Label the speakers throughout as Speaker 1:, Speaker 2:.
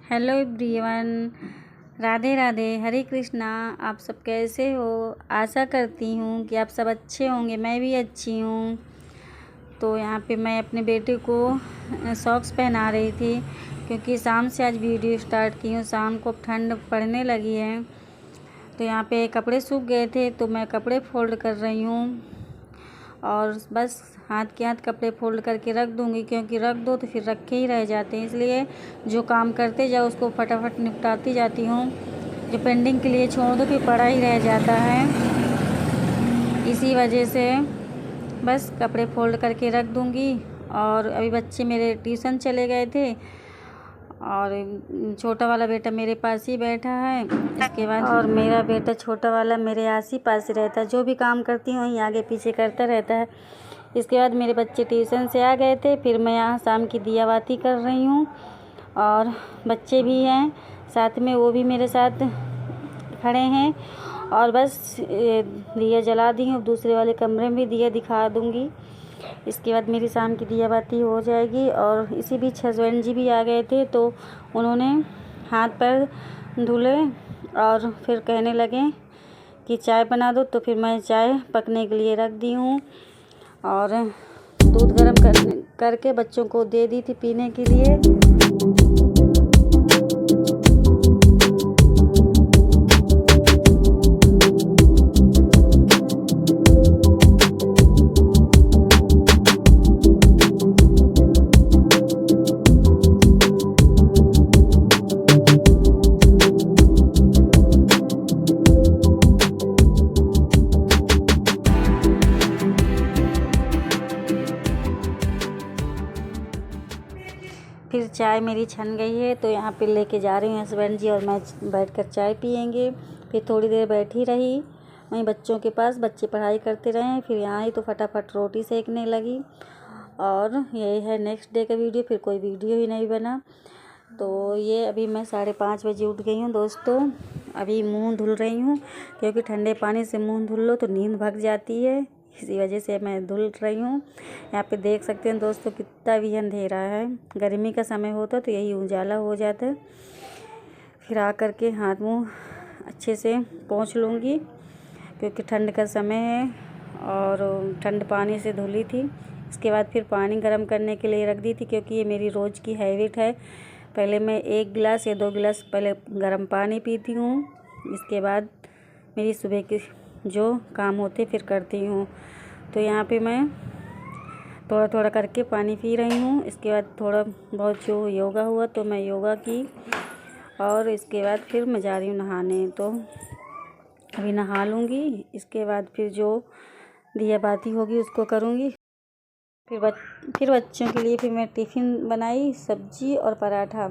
Speaker 1: Hello everyone, Radhe Radhe, हरे कृष्णा। आप सब कैसे हो? आशा करती हूँ कि आप सब अच्छे होंगे। मैं भी अच्छी हूँ। तो यहाँ पे मैं अपने बेटे को सॉक्स पहना रही थी क्योंकि शाम से आज वीडियो स्टार्ट की हूँ। शाम को ठंड पड़ने लगी है तो यहाँ पे कपड़े सूख गए थे तो मैं कपड़े फोल्ड कर रही हूँ और बस हाथ के हाथ कपड़े फोल्ड करके रख दूँगी क्योंकि रख दो तो फिर रखे ही रह जाते हैं। इसलिए जो काम करते जाओ उसको फटाफट निपटाती जाती हूँ। जो पेंडिंग के लिए छोड़ दो फिर पड़ा ही रह जाता है। इसी वजह से बस कपड़े फोल्ड करके रख दूँगी। और अभी बच्चे मेरे ट्यूशन चले गए थे और छोटा वाला बेटा मेरे पास ही बैठा है। इसके बाद और मेरा बेटा छोटा वाला मेरे आस ही पास ही रहता है। जो भी काम करती हूँ वहीं आगे पीछे करता रहता है। इसके बाद मेरे बच्चे ट्यूशन से आ गए थे, फिर मैं यहाँ शाम की दिया बाती कर रही हूँ और बच्चे भी हैं साथ में, वो भी मेरे साथ खड़े हैं। और बस दिया जला दी हूँ। दूसरे वाले कमरे में भी दिया दिखा दूँगी। इसके बाद मेरी शाम की दिया बाती हो जाएगी। और इसी बीच हस्बैंड जी भी आ गए थे तो उन्होंने हाथ पैर धुले और फिर कहने लगे कि चाय बना दो। तो फिर मैं चाय पकने के लिए रख दी हूँ और दूध गर्म करके बच्चों को दे दी थी पीने के लिए। फिर चाय मेरी छन गई है तो यहाँ पे लेके जा रही हूँ हस्बैंड जी और मैं बैठकर चाय पियेंगे। फिर थोड़ी देर बैठी रही वहीं बच्चों के पास, बच्चे पढ़ाई करते रहे। फिर यहाँ आई तो फटाफट रोटी सेकने लगी। और यही है नेक्स्ट डे का वीडियो। फिर कोई वीडियो ही नहीं बना। तो ये अभी मैं 5:30 बजे उठ गई हूँ दोस्तों। अभी मुँह धुल रही हूँ क्योंकि ठंडे पानी से मुँह धुल लो तो नींद भाग जाती है। इसी वजह से मैं धुल रही हूँ। यहाँ पे देख सकते हैं दोस्तों कितना भी अंधेरा है। गर्मी का समय होता तो यही उजाला हो जाता। फिर आ कर के हाथ मुँह अच्छे से पोंछ लूँगी क्योंकि ठंड का समय है और ठंड पानी से धुली थी। इसके बाद फिर पानी गर्म करने के लिए रख दी थी क्योंकि ये मेरी रोज़ की हैबिट है। पहले मैं 1 गिलास या 2 गिलास पहले गर्म पानी पीती हूँ। इसके बाद मेरी सुबह के जो काम होते फिर करती हूँ। तो यहाँ पे मैं थोड़ा थोड़ा करके पानी पी रही हूँ। इसके बाद थोड़ा बहुत जो योगा हुआ तो मैं योगा की और इसके बाद फिर मैं जा रही हूँ नहाने। तो अभी नहा लूँगी। इसके बाद फिर जो दिया बाती होगी उसको करूँगी। फिर बच्चों के लिए फिर मैं टिफ़िन बनाई, सब्जी और पराठा।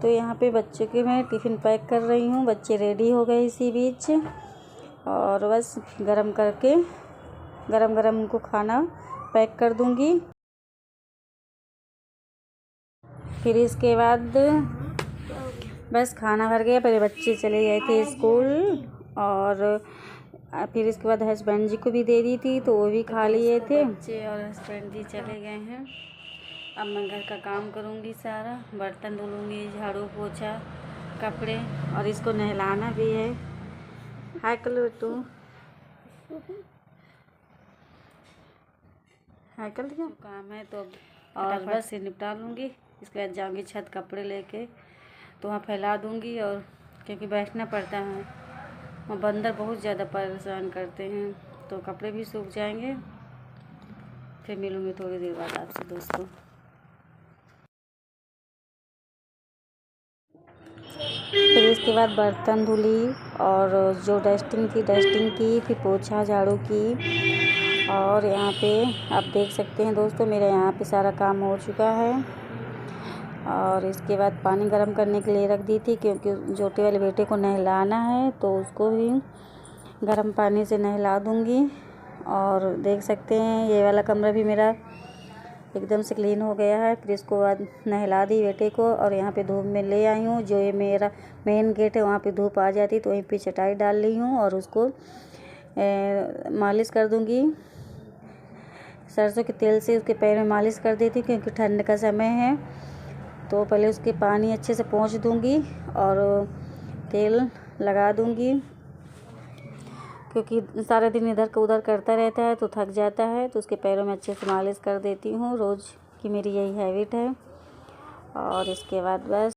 Speaker 1: तो यहाँ पे बच्चों के मैं टिफ़िन पैक कर रही हूँ। बच्चे रेडी हो गए इसी बीच और बस गरम करके गरम गरम उनको खाना पैक कर दूँगी। फिर इसके बाद बस खाना भर गया। पहले बच्चे चले गए थे स्कूल और फिर इसके बाद हस्बैंड जी को भी दे दी थी तो वो भी खा लिए थे। बच्चे और हस्बैंड जी चले गए हैं। अब मैं घर का काम करूँगी, सारा बर्तन धुलूँगी, झाड़ू पोछा, कपड़े और इसको नहलाना भी है। हाय कलो तू, हाय कल दिया काम है तो और बस ये निपटा लूँगी। इसके बाद जाऊँगी छत कपड़े लेके तो वहाँ फैला दूँगी। और क्योंकि बैठना पड़ता है, वहाँ बंदर बहुत ज़्यादा परेशान करते हैं तो कपड़े भी सूख जाएंगे। फिर मिलूँगी थोड़ी देर बाद आपसे दोस्तों। फिर इसके बाद बर्तन धुली और जो डस्टिंग थी डस्टिंग की, फिर पोछा झाड़ू की। और यहाँ पे आप देख सकते हैं दोस्तों मेरा यहाँ पे सारा काम हो चुका है। और इसके बाद पानी गर्म करने के लिए रख दी थी क्योंकि छोटे वाले बेटे को नहलाना है तो उसको भी गर्म पानी से नहला दूँगी। और देख सकते हैं ये वाला कमरा भी मेरा एकदम से क्लीन हो गया है। फिर इसको बाद नहला दी बेटे को और यहाँ पे धूप में ले आई हूँ। जो ये मेरा मेन गेट है वहाँ पे धूप आ जाती तो वहीं पे चटाई डाल ली हूँ और उसको मालिश कर दूँगी। सरसों के तेल से उसके पैर में मालिश कर देती क्योंकि ठंड का समय है। तो पहले उसके पानी अच्छे से पोंछ दूंगी और तेल लगा दूंगी, क्योंकि सारा दिन इधर का उधर करता रहता है तो थक जाता है। तो उसके पैरों में अच्छे से मालिश कर देती हूँ, रोज़ की मेरी यही हैबिट है। और इसके बाद बस